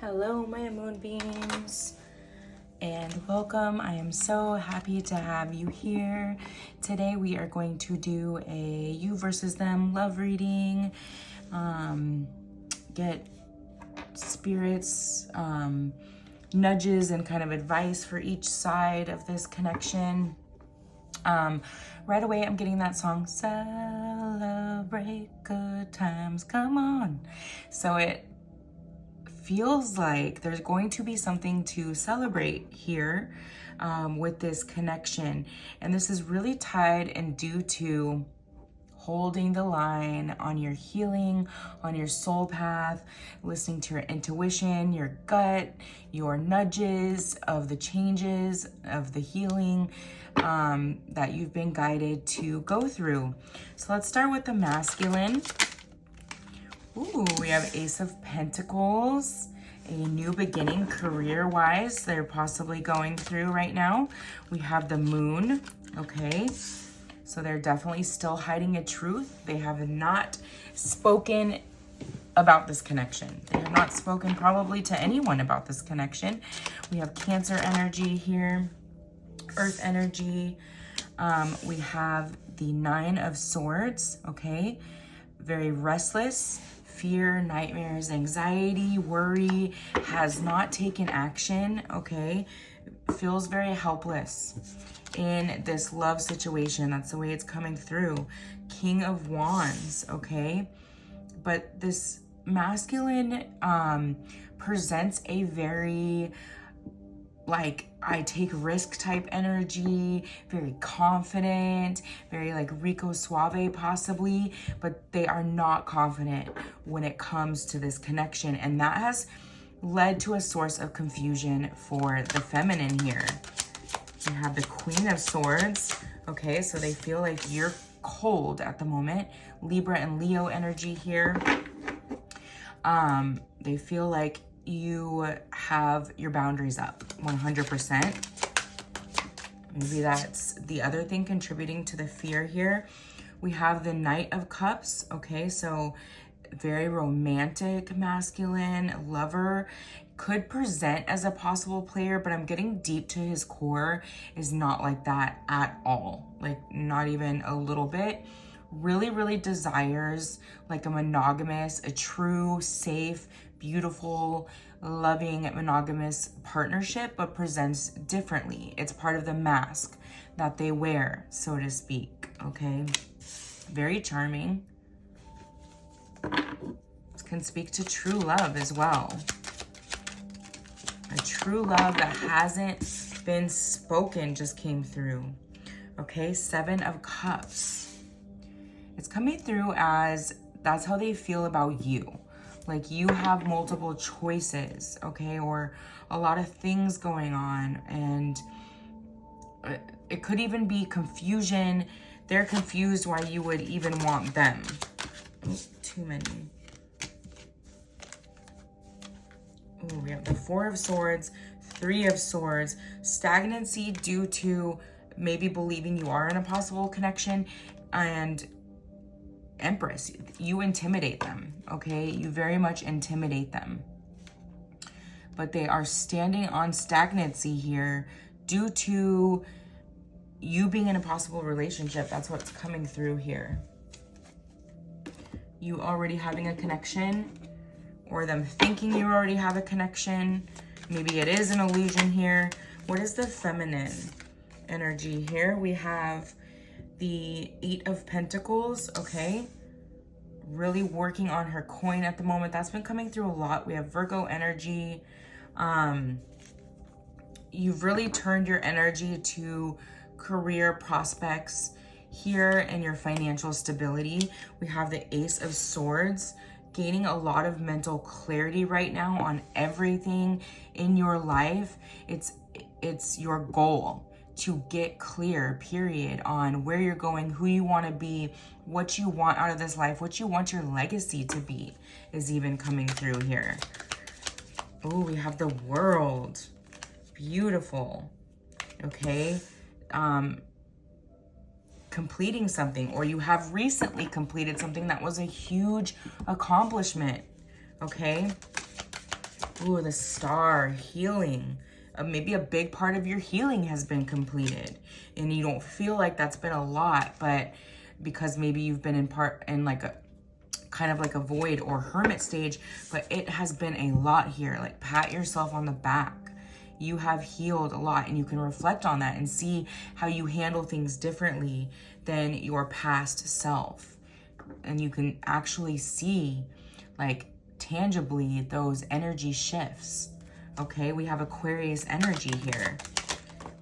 Hello, my moonbeams, and welcome. I am so happy to have you here. Today we are going to do a you versus them love reading. Get spirits, nudges, and kind of advice for each side of this connection. Right away, I'm getting that song, Celebrate Good Times, Come On. So it feels like there's going to be something to celebrate here with this connection. And this is really tied and due to holding the line on your healing, on your soul path, listening to your intuition, your gut, your nudges of the changes, of the healing that you've been guided to go through. So let's start with the masculine. Ooh, we have Ace of Pentacles, a new beginning career-wise they're possibly going through right now. We have the Moon, okay? So they're definitely still hiding a truth. They have not spoken about this connection. They have not spoken probably to anyone about this connection. We have Cancer energy here, Earth energy. We have the Nine of Swords, okay? Very restless, fear, nightmares, anxiety, worry, has not taken action, okay? Feels very helpless in this love situation. That's the way it's coming through. King of Wands, okay? But this masculine presents a very like I take risk type energy, very confident, very like Rico Suave possibly, but they are not confident when it comes to this connection. And that has led to a source of confusion for the feminine here. You have the Queen of Swords, okay? So they feel like you're cold at the moment. Libra and Leo energy here. They feel like you have your boundaries up 100%. Maybe that's the other thing contributing to the fear here. We have the Knight of Cups, okay? So very romantic, masculine, lover. Could present as a possible player, but I'm getting deep to his core is not like that at all. Like not even a little bit. Really, really desires like a monogamous, a true, safe, beautiful, loving, monogamous partnership, but presents differently. It's part of the mask that they wear, so to speak, okay? Very charming. This can speak to true love as well. A true love that hasn't been spoken just came through. Okay, Seven of Cups. It's coming through as that's how they feel about you. Like you have multiple choices, okay? Or a lot of things going on. And it could even be confusion. They're confused why you would even want them. Oh, too many. Oh, we have the Four of Swords, Three of Swords, stagnancy due to maybe believing you are in a possible connection, and Empress, you intimidate them, okay? You very much intimidate them. But they are standing on stagnancy here due to you being in a possible relationship. That's what's coming through here. You already having a connection, or them thinking you already have a connection. Maybe it is an illusion here. What is the feminine energy here? We have the Eight of Pentacles, okay? Really working on her coin at the moment. That's been coming through a lot. We have Virgo energy. You've really turned your energy to career prospects here and your financial stability. We have the Ace of Swords, gaining a lot of mental clarity right now on everything in your life. It's your goal to get clear, period, on where you're going, who you want to be, what you want out of this life, what you want your legacy to be is even coming through here. Oh, we have the World. Beautiful. Okay. Completing something, or you have recently completed something that was a huge accomplishment. Okay. Ooh, the Star. Healing. Maybe a big part of your healing has been completed and you don't feel like that's been a lot, but because maybe you've been in like a kind of like a void or hermit stage, but it has been a lot here. Like, pat yourself on the back. You have healed a lot, and you can reflect on that and see how you handle things differently than your past self. And you can actually see, like, tangibly those energy shifts. Okay, we have Aquarius energy here.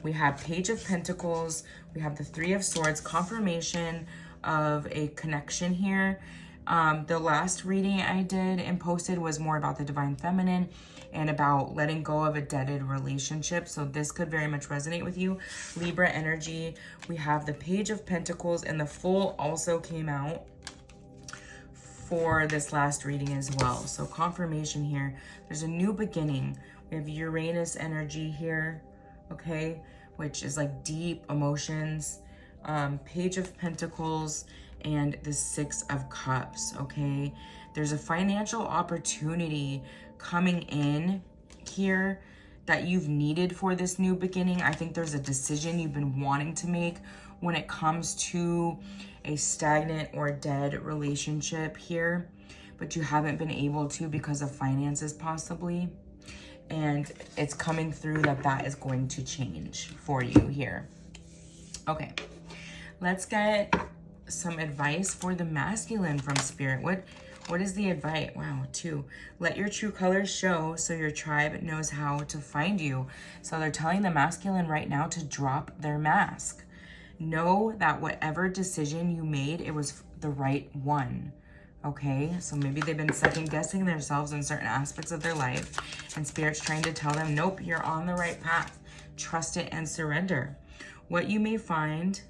We have Page of Pentacles. We have the Three of Swords, confirmation of a connection here. The last reading I did and posted was more about the Divine Feminine and about letting go of a deaded relationship. So this could very much resonate with you. Libra energy. We have the Page of Pentacles, and the Fool also came out for this last reading as well. So confirmation here. There's a new beginning. We have Uranus energy here, okay, which is like deep emotions. Page of Pentacles and the Six of Cups, okay? There's a financial opportunity coming in here that you've needed for this new beginning. I think there's a decision you've been wanting to make when it comes to a stagnant or dead relationship here, but you haven't been able to because of finances possibly. And it's coming through that is going to change for you here. Okay, let's get some advice for the masculine from Spirit. What is the advice? Wow, 2. Let your true colors show so your tribe knows how to find you. So they're telling the masculine right now to drop their mask. Know that whatever decision you made, it was the right one. Okay, so maybe they've been second guessing themselves in certain aspects of their life, and Spirit's trying to tell them, nope, you're on the right path. Trust it and surrender. What you may find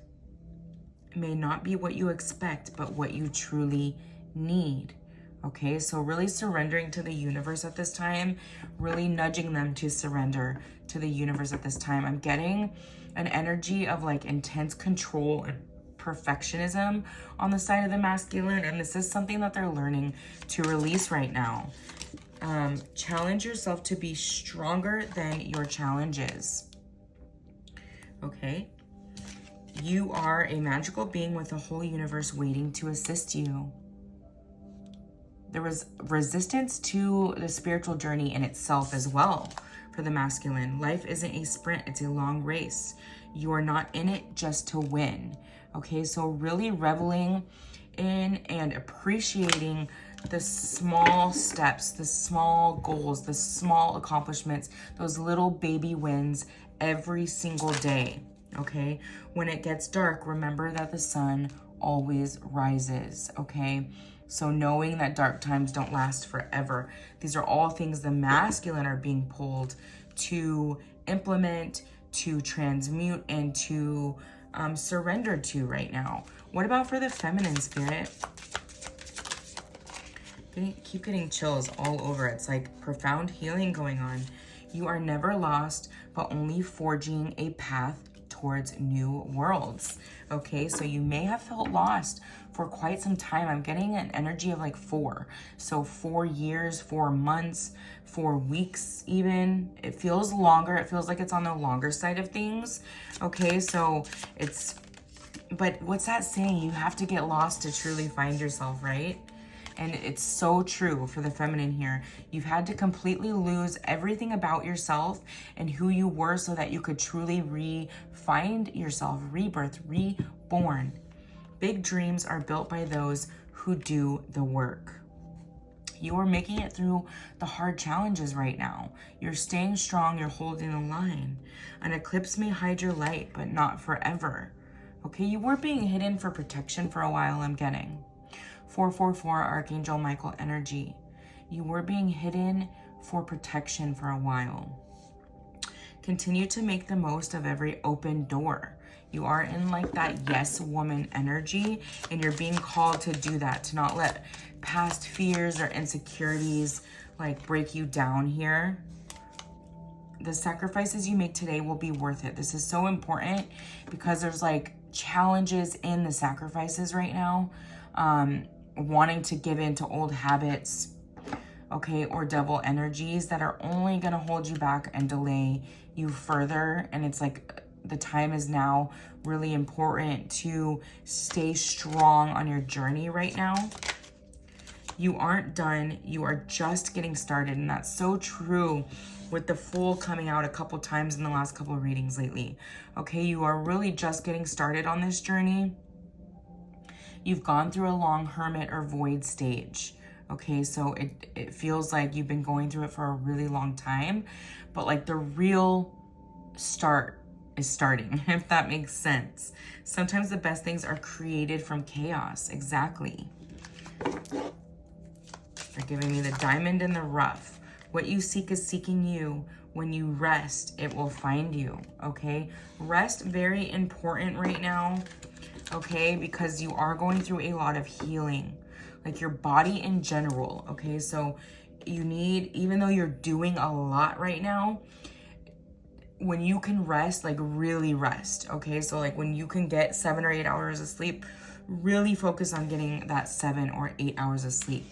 may not be what you expect, but what you truly need. Okay, so really surrendering to the universe at this time, really nudging them to surrender to the universe at this time. I'm getting an energy of like intense control and perfectionism on the side of the masculine, and this is something that they're learning to release right now. Challenge yourself to be stronger than your challenges. Okay, you are a magical being with the whole universe waiting to assist you. There was resistance to the spiritual journey in itself as well for the masculine. Life isn't a sprint, it's a long race. You are not in it just to win. Okay, so really reveling in and appreciating the small steps, the small goals, the small accomplishments, those little baby wins every single day. Okay, when it gets dark, remember that the sun always rises. Okay, so knowing that dark times don't last forever. These are all things the masculine are being pulled to implement, to transmute, and to surrender to right now. What about for the feminine, Spirit? Keep getting chills all over. It's like profound healing going on. You are never lost, but only forging a path towards new worlds. Okay, so you may have felt lost for quite some time. I'm getting an energy of like 4. So 4 years, 4 months, 4 weeks even. It feels longer. It feels like it's on the longer side of things. Okay, so it's, but what's that saying? You have to get lost to truly find yourself, right? And it's so true for the feminine here. You've had to completely lose everything about yourself and who you were so that you could truly find yourself, rebirth, reborn. Big dreams are built by those who do the work. You are making it through the hard challenges right now. You're staying strong, you're holding the line. An eclipse may hide your light, but not forever. Okay, you were being hidden for protection for a while, I'm getting. 444 Archangel Michael energy. You were being hidden for protection for a while. Continue to make the most of every open door. You are in like that yes woman energy, and you're being called to do that, to not let past fears or insecurities like break you down here. The sacrifices you make today will be worth it. This is so important because there's like challenges in the sacrifices right now. Wanting to give in to old habits, okay, or devil energies that are only going to hold you back and delay you further. And it's like the time is now really important to stay strong on your journey right now. You aren't done. You are just getting started. And that's so true with the Fool coming out a couple times in the last couple of readings lately. Okay, you are really just getting started on this journey. You've gone through a long hermit or void stage. Okay, so it feels like you've been going through it for a really long time, but like the real start is starting, if that makes sense. Sometimes the best things are created from chaos. Exactly. They're giving me the diamond in the rough. What you seek is seeking you. When you rest, it will find you. Okay, rest, very important right now. Okay, because you are going through a lot of healing, like your body in general. Okay, so you need, even though you're doing a lot right now, when you can rest, like really rest. Okay, so like when you can get 7 or 8 hours of sleep, really focus on getting that 7 or 8 hours of sleep.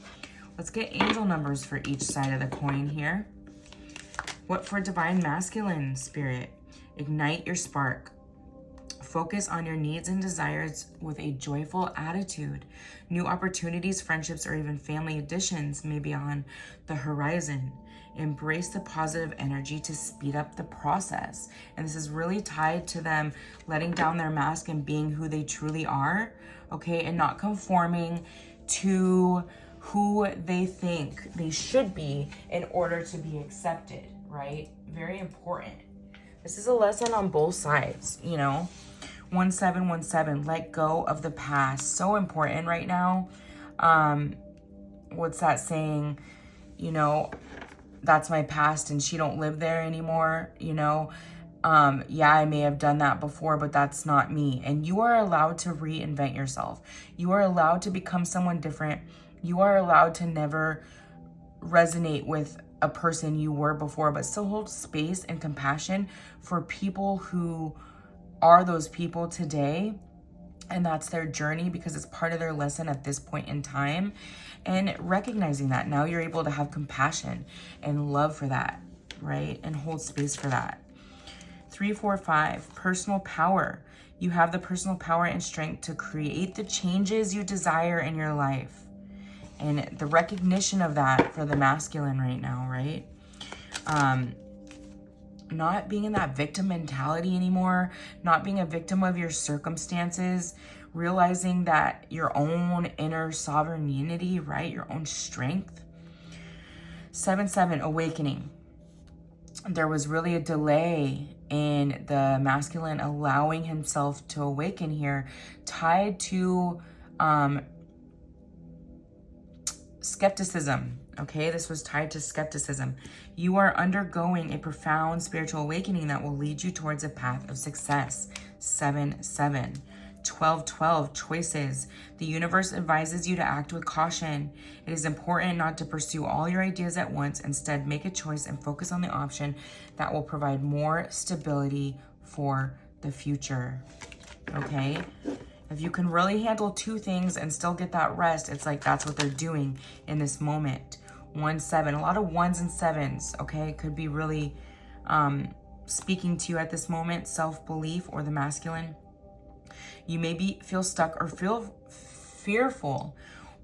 Let's get angel numbers for each side of the coin here. What for divine masculine spirit? Ignite your spark. Focus on your needs and desires with a joyful attitude. New opportunities, friendships, or even family additions may be on the horizon. Embrace the positive energy to speed up the process. And this is really tied to them letting down their mask and being who they truly are, okay? And not conforming to who they think they should be in order to be accepted, right? Very important. This is a lesson on both sides, you know? 1717, let go of the past. So important right now. What's that saying? You know, that's my past and she don't live there anymore, you know? Yeah, I may have done that before, but that's not me. And you are allowed to reinvent yourself. You are allowed to become someone different. You are allowed to never resonate with a person you were before, but still hold space and compassion for people who are those people today, and that's their journey because it's part of their lesson at this point in time. And recognizing that now you're able to have compassion and love for that, right? And hold space for that. 345, personal power. You have the personal power and strength to create the changes you desire in your life. And the recognition of that for the masculine right now, right? Not being in that victim mentality anymore, not being a victim of your circumstances, realizing that your own inner sovereign unity, right? Your own strength. 7-7, awakening. There was really a delay in the masculine allowing himself to awaken here, tied to skepticism. Okay, this was tied to skepticism. You are undergoing a profound spiritual awakening that will lead you towards a path of success. 7-7. 12-12, choices. The universe advises you to act with caution. It is important not to pursue all your ideas at once. Instead, make a choice and focus on the option that will provide more stability for the future. Okay? If you can really handle two things and still get that rest, it's like that's what they're doing in this moment. 1-7, a lot of 1s and 7s, okay? Could be really speaking to you at this moment, self-belief or the masculine. You may feel stuck or feel fearful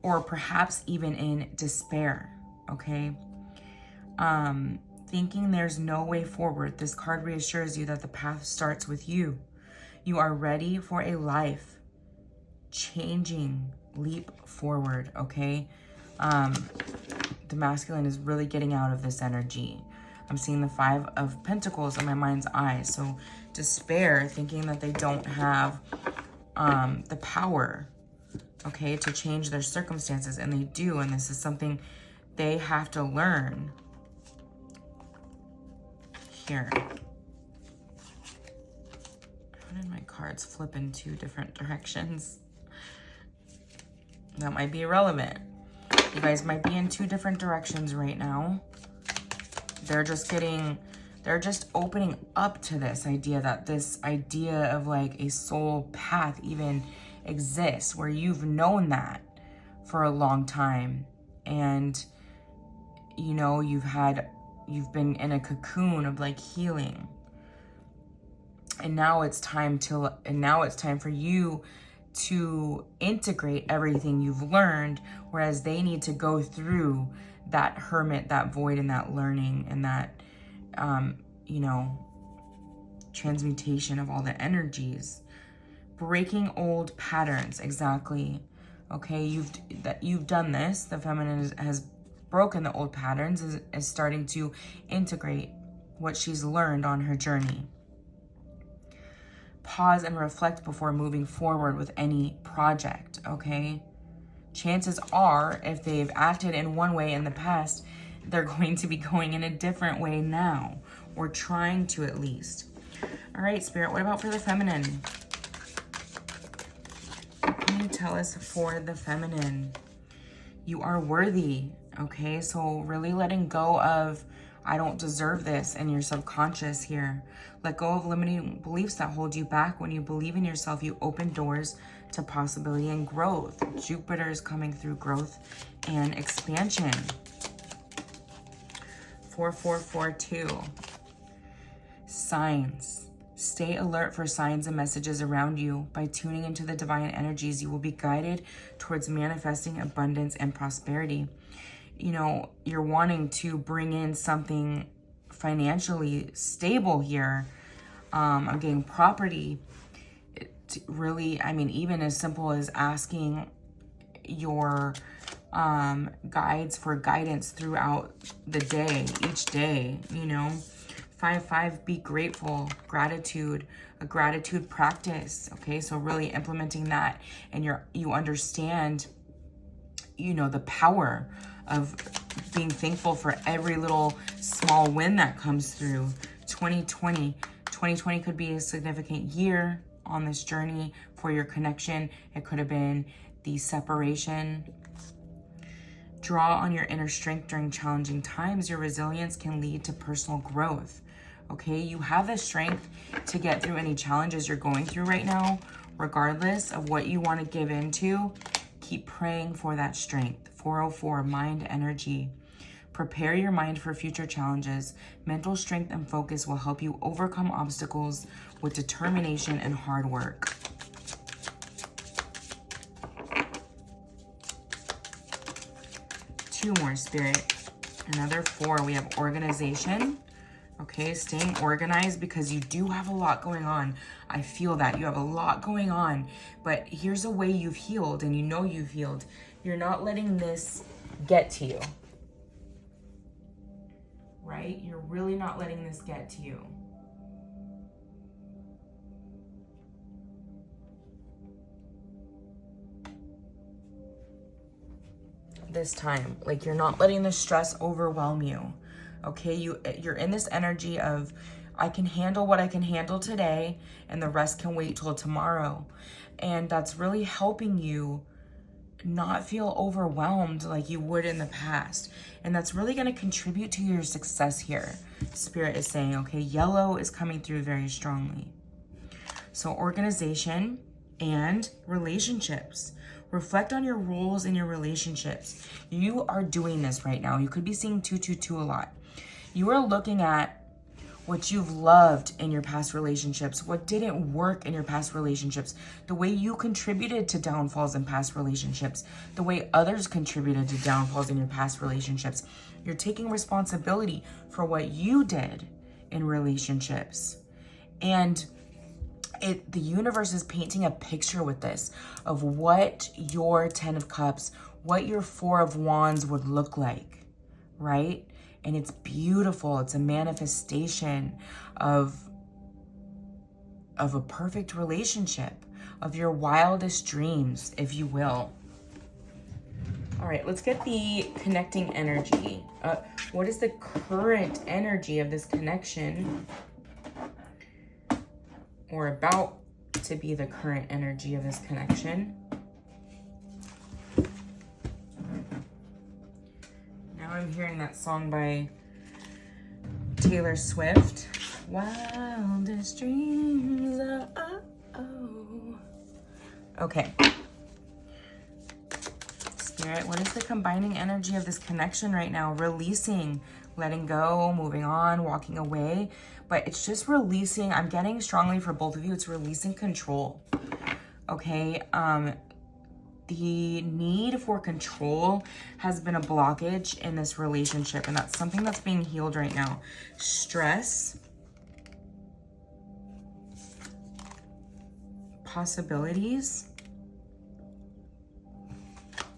or perhaps even in despair, okay? Thinking there's no way forward. This card reassures you that the path starts with you. You are ready for a life-changing leap forward, okay? The masculine is really getting out of this energy. I'm seeing the 5 of Pentacles in my mind's eye. So despair, thinking that they don't have the power, okay, to change their circumstances. And they do. And this is something they have to learn here. did my cards flip in 2 different directions? That might be irrelevant. You guys might be in 2 different directions right now. They're just opening up to this idea that this idea of like a soul path even exists, where you've known that for a long time. And, you know, you've been in a cocoon of like healing. And now it's time for you to integrate everything you've learned, whereas they need to go through that hermit, that void, and that learning, and that, you know, transmutation of all the energies. Breaking old patterns, exactly. Okay, you've done this. The feminine has broken the old patterns, is starting to integrate what she's learned on her journey. Pause and reflect before moving forward with any project, okay? Chances are, if they've acted in one way in the past, they're going to be going in a different way now, or trying to at least. All right, Spirit, what about for the feminine? What can you tell us for the feminine? You are worthy, okay? So really letting go of, I don't deserve this, in your subconscious here. Let go of limiting beliefs that hold you back. When you believe in yourself, you open doors to possibility and growth. Jupiter is coming through growth and expansion. 4442. Signs. Stay alert for signs and messages around you. By tuning into the divine energies, you will be guided towards manifesting abundance and prosperity. You know, you're wanting to bring in something financially stable here. I'm getting property. Really, I mean, even as simple as asking your guides for guidance throughout the day, each day, you know. 5-5, be grateful, gratitude, a gratitude practice, okay? So really implementing that, and you understand, you know, the power of being thankful for every little small win that comes through. 2020 could be a significant year on this journey for your connection. It could have been the separation. Draw on your inner strength during challenging times. Your resilience can lead to personal growth. Okay, you have the strength to get through any challenges you're going through right now, regardless of what you want to give into. Keep praying for that strength. 404, mind energy. Prepare your mind for future challenges. Mental strength and focus will help you overcome obstacles with determination and hard work. Two more, Spirit. Another 4. We have organization. Okay, staying organized, because you do have a lot going on. I feel that you have a lot going on, but here's a way you've healed, and you know you've healed. You're not letting this get to you, right? You're really not letting this get to you. This time, like, you're not letting the stress overwhelm you. Okay, you're in this energy of, I can handle what I can handle today, and the rest can wait till tomorrow. And that's really helping you not feel overwhelmed like you would in the past. And that's really going to contribute to your success here. Spirit is saying, okay, yellow is coming through very strongly. So organization and relationships. Reflect on your roles in your relationships. You are doing this right now. You could be seeing 222 a lot. You are looking at what you've loved in your past relationships, what didn't work in your past relationships, the way you contributed to downfalls in past relationships, the way others contributed to downfalls in your past relationships. You're taking responsibility for what you did in relationships. And the universe is painting a picture with this of what your 10 of Cups, what your 4 of Wands would look like, right? And it's beautiful. It's a manifestation of a perfect relationship, of your wildest dreams, if you will. All right, let's get the connecting energy. What is the current energy of this connection? Or about to be the current energy of this connection. Now I'm hearing that song by Taylor Swift. Wildest dreams, okay. Spirit, what is the combining energy of this connection right now? Releasing, letting go, moving on, walking away. But it's just releasing. I'm getting strongly for both of you. It's releasing control. Okay. The need for control has been a blockage in this relationship. And that's something that's being healed right now. Stress. Possibilities.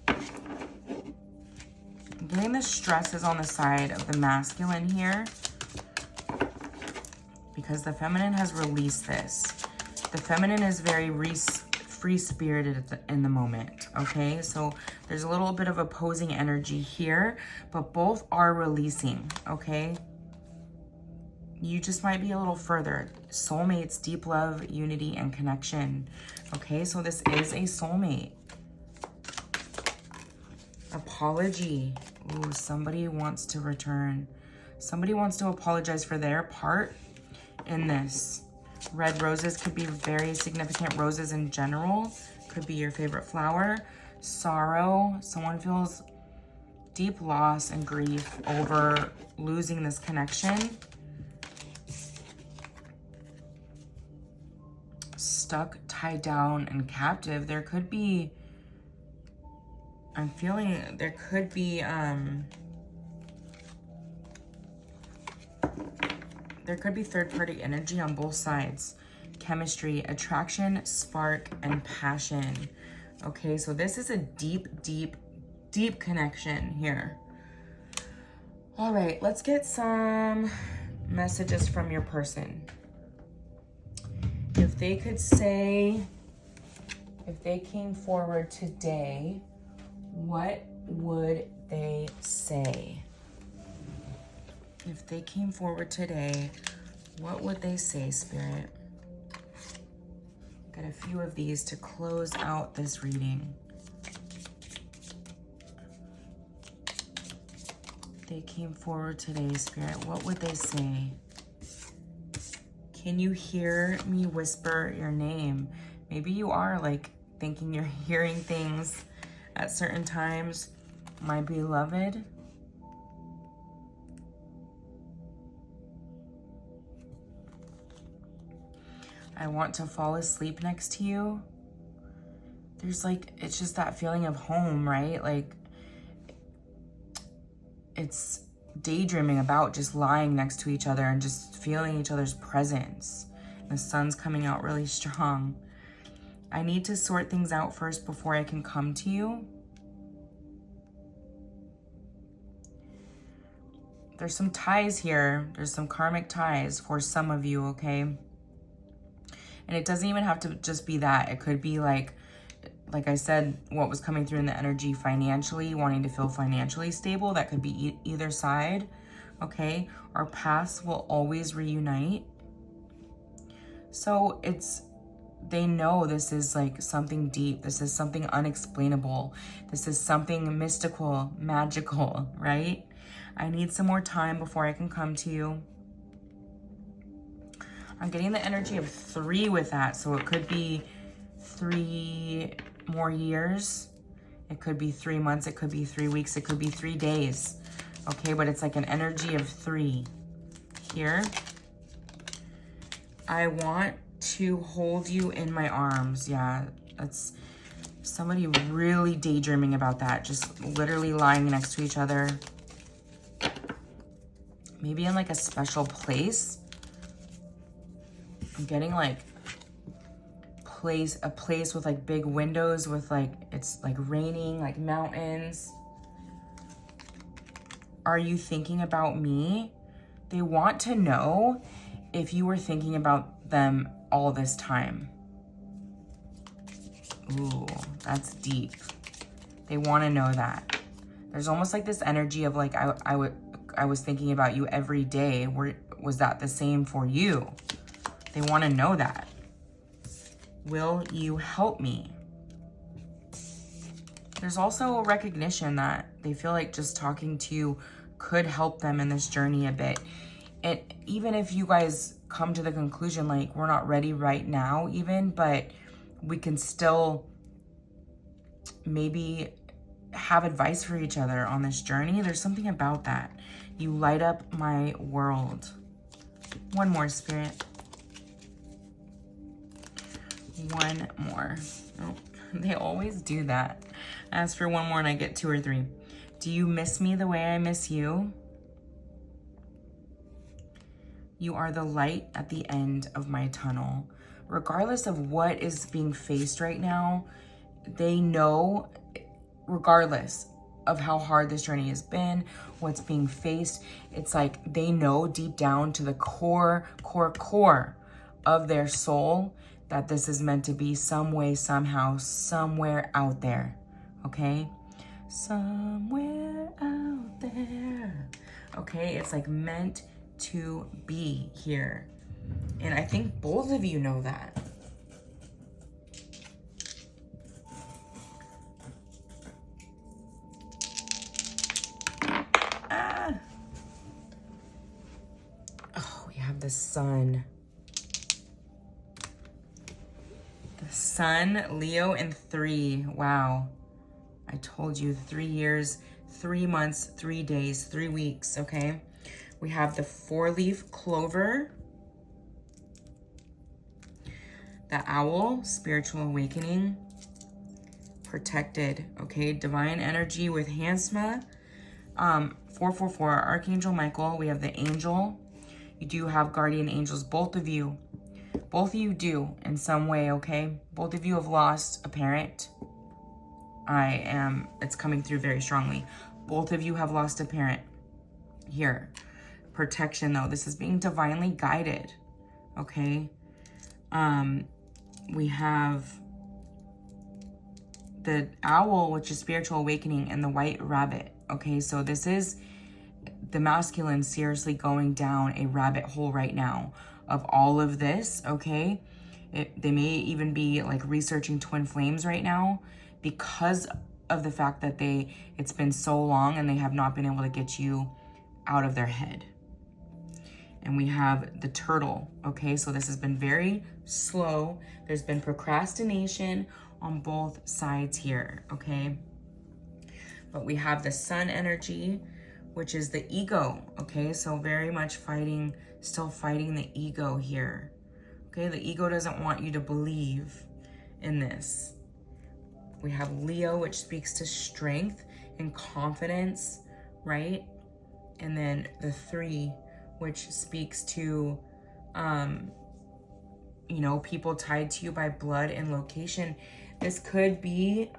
I'm getting the stress is on the side of the masculine here because the feminine has released this. The feminine is very free-spirited in the moment, okay? So there's a little bit of opposing energy here, but both are releasing, okay? You just might be a little further. Soulmates, deep love, unity, and connection. Okay, so this is a soulmate. Apology. Ooh, somebody wants to return. Somebody wants to apologize for their part in this. Red roses could be very significant. Roses in general could be your favorite flower. Sorrow. Someone feels deep loss and grief over losing this connection. Stuck, tied down, and captive. There could be, I'm feeling there could be third-party energy on both sides. Chemistry, attraction, spark, and passion. Okay, so this is a deep, deep, deep connection here. All right, let's get some messages from your person. If they could say, if they came forward today, what would they say? If they came forward today, what would they say, Spirit? Got a few of these to close out this reading. If they came forward today, Spirit, what would they say? Can you hear me whisper your name? Maybe you are like thinking you're hearing things at certain times. My beloved. I want to fall asleep next to you. There's like, it's just that feeling of home, right? Like it's daydreaming about just lying next to each other and just feeling each other's presence. The sun's coming out really strong. I need to sort things out first before I can come to you. There's some ties here. There's some karmic ties for some of you, okay? And it doesn't even have to just be that. It could be like I said, what was coming through in the energy financially, wanting to feel financially stable. That could be either side, okay? Our paths will always reunite. So they know this is like something deep. This is something unexplainable. This is something mystical, magical, right? I need some more time before I can come to you. I'm getting the energy of 3 with that. So it could be 3 more years. It could be 3 months. It could be 3 weeks. It could be 3 days. Okay, but it's like an energy of 3 here. I want to hold you in my arms. Yeah, that's somebody really daydreaming about that. Just literally lying next to each other. Maybe in like a special place. I'm getting like a place with like big windows with like, it's like raining, like mountains. Are you thinking about me? They want to know if you were thinking about them all this time. Ooh, that's deep. They want to know that. There's almost like this energy of like, I was thinking about you every day. Was that the same for you? They want to know that. Will you help me? There's also a recognition that they feel like just talking to you could help them in this journey a bit. And even if you guys come to the conclusion, like, we're not ready right now even, but we can still maybe have advice for each other on this journey. There's something about that. You light up my world. One more, Spirit. One more. Oh, they always do that. Ask for one more and I get 2 or 3. Do you miss me the way I miss you? You are the light at the end of my tunnel. Regardless of what is being faced right now, they know, regardless of how hard this journey has been, what's being faced, it's like they know deep down to the core of their soul that this is meant to be some way, somehow, somewhere out there, okay? Somewhere out there, okay? It's like meant to be here. And I think both of you know that. Oh, we have the Sun. The Sun, Leo, and 3. Wow. I told you 3 years, 3 months, 3 days, 3 weeks, okay? We have the 4-leaf clover, the owl, spiritual awakening, protected, okay? Divine energy with Hansma, 444, Archangel Michael. We have the angel. You do have guardian angels, both of you. Both of you do in some way, okay? Both of you have lost a parent. It's coming through very strongly. Both of you have lost a parent here. Protection though, this is being divinely guided, okay? We have the owl, which is spiritual awakening, and the white rabbit, okay? So this is the masculine seriously going down a rabbit hole right now of all of this, okay? They may even be like researching twin flames right now because of the fact that it's been so long and they have not been able to get you out of their head. And we have the turtle, okay? So this has been very slow. There's been procrastination on both sides here, okay? But we have the Sun energy, which is the ego, okay? So very much still fighting the ego here, okay? The ego doesn't want you to believe in this. We have Leo, which speaks to strength and confidence, right? And then the 3, which speaks to, people tied to you by blood and location. This could be,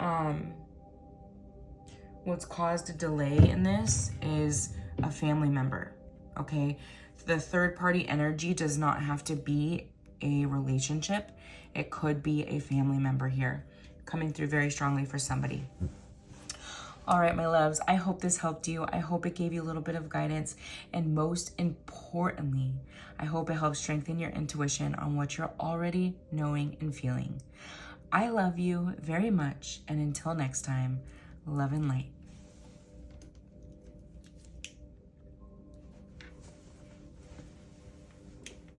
what's caused a delay in this is a family member, okay? The third party energy does not have to be a relationship. It could be a family member here, coming through very strongly for somebody. All right, my loves, I hope this helped you. I hope it gave you a little bit of guidance. And most importantly, I hope it helps strengthen your intuition on what you're already knowing and feeling. I love you very much. And until next time, love and light.